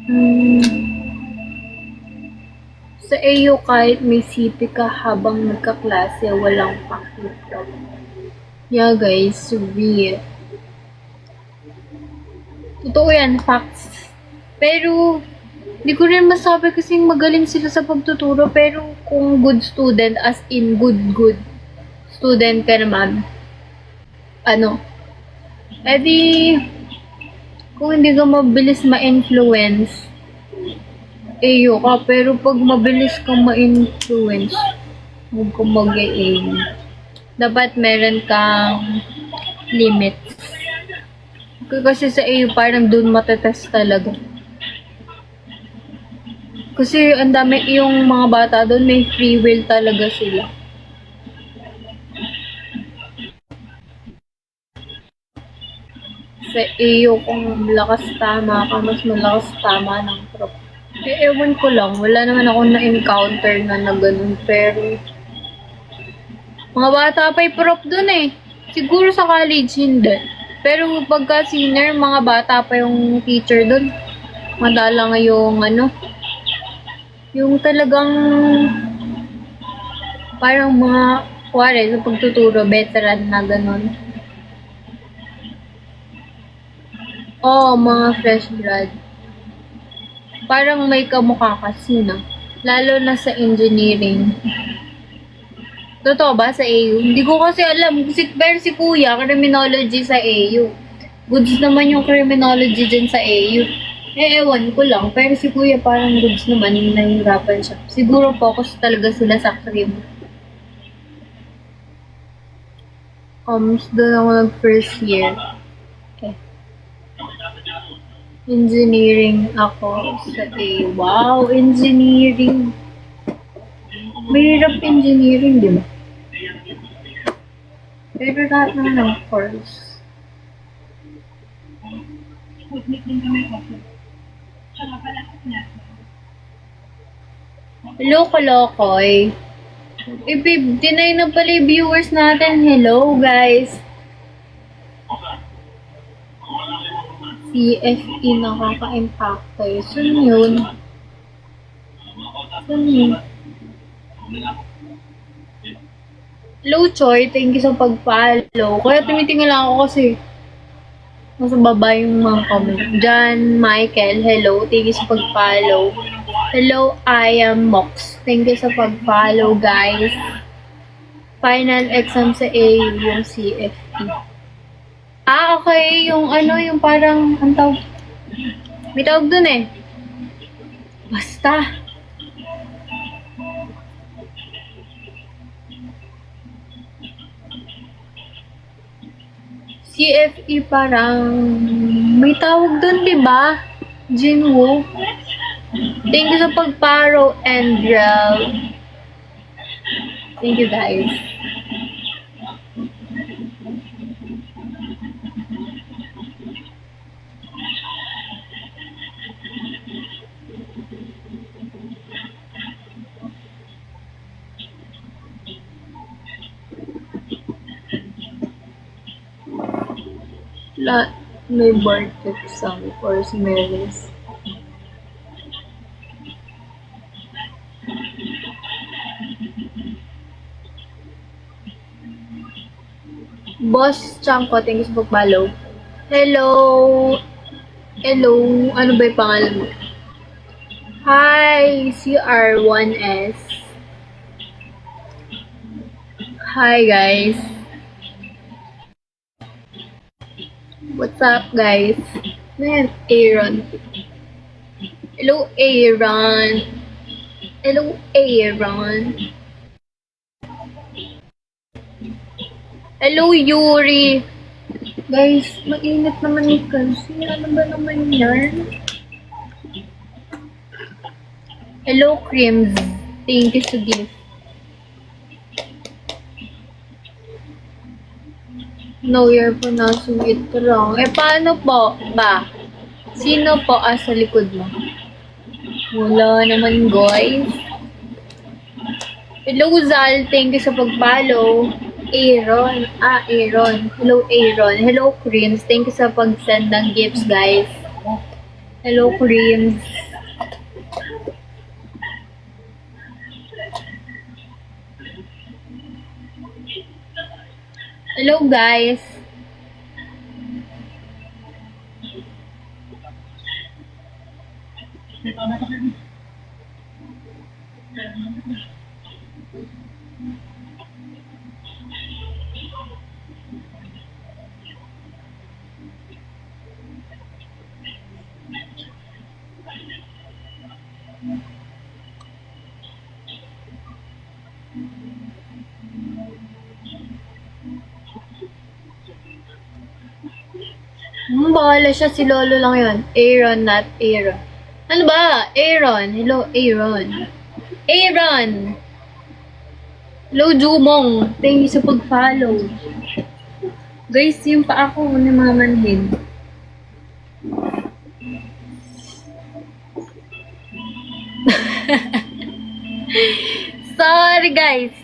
Hmm, sa AU kahit may CP ka habang nagkaklase, walang pakita. Yeah guys, real. Totoo yan, facts. Pero, di ko rin masabi kasing magaling sila sa pagtuturo, pero kung good student, as in good student ka naman, ano, edi, kung hindi ka mabilis ma-influence, AU ka, pero pag mabilis kang ma-influence, huwag kang mag-aim. Dapat meron kang limits. Kasi sa AU, parang dun matetest talaga. Kasi ang dami yung mga bata doon, may free will talaga sila. Sa AU, kung lakas tama ka, mas malakas tama ng prof. Ewan ko lang, wala naman ako na-encounter na ganun, pero mga bata pa yung prof doon eh. Siguro sa college, hindi. Pero pagka senior, mga bata pa yung teacher doon. Madala nga yung yung talagang parang mga kuwari sa pagtuturo, veteran na ganun. Oo, mga fresh grad. Parang may kamukha kasi na. Lalo na sa engineering. Totoo ba sa AU? Hindi ko kasi alam. Pero si Kuya, criminology sa AU. Goods naman yung criminology dyan sa AU. Ewan ko lang. Pero si Kuya parang goods naman. Nahihirapan siya. Siguro focus talaga sila sa crim. Doon ako nag-first year. Okay. Engineering ako sa AU. Wow, engineering. Mahirap engineering, di ba? Pero lahat naman ng course. Hello, Kolokoy. Babe, deny na pala yung viewers natin. Hello, guys. CFE nakaka-impacto. Saan yun? Saan yun? Hello, Choy. Thank you sa pag-follow. Kaya tinitingnan lang ako kasi nasa baba yung mga comment. John, Michael, hello. Thank you sa pag-follow. Hello, I am Mox. Thank you sa pag-follow, guys. Final exam sa AU yung CFE. Okay. Yung yung parang, ang tawag. May tawag dun eh. Basta. CFE parang may tawag dun, di ba? Jinwoo. Thank you sa pag-follow, Andrel. Thank you, guys. May board exam for Smeris. Boss Chanko, thank you sa pag-follow. Hello! Hello! Ano ba yung pangalan mo? Hi! CR1S. Hi, guys! What's up, guys? Man, Aaron. Hello, Aaron. Hello, Aaron. Hello, Yuri. Guys, mainit naman yung kasi. Ano ba naman yan? Hello, Crims. Thank you sa gift. No, you're pronouncing it wrong. Paano po ba? Sino po sa likod mo? Wala naman, guys. Hello, Zal. Thank you sa pag-follow. Aaron. Aaron. Hello, Aaron. Hello, Creams. Thank you sa pag-send ng gifts, guys. Hello, Creams. Hello guys. Bahala siya, si Lolo lang yun. Aaron, not Aaron. Ano ba? Aaron. Hello, Aaron. Aaron! Hello, Jumong. Thank you sa pag-follow. Guys, yung pa ako ni mamanhin. Sorry, guys.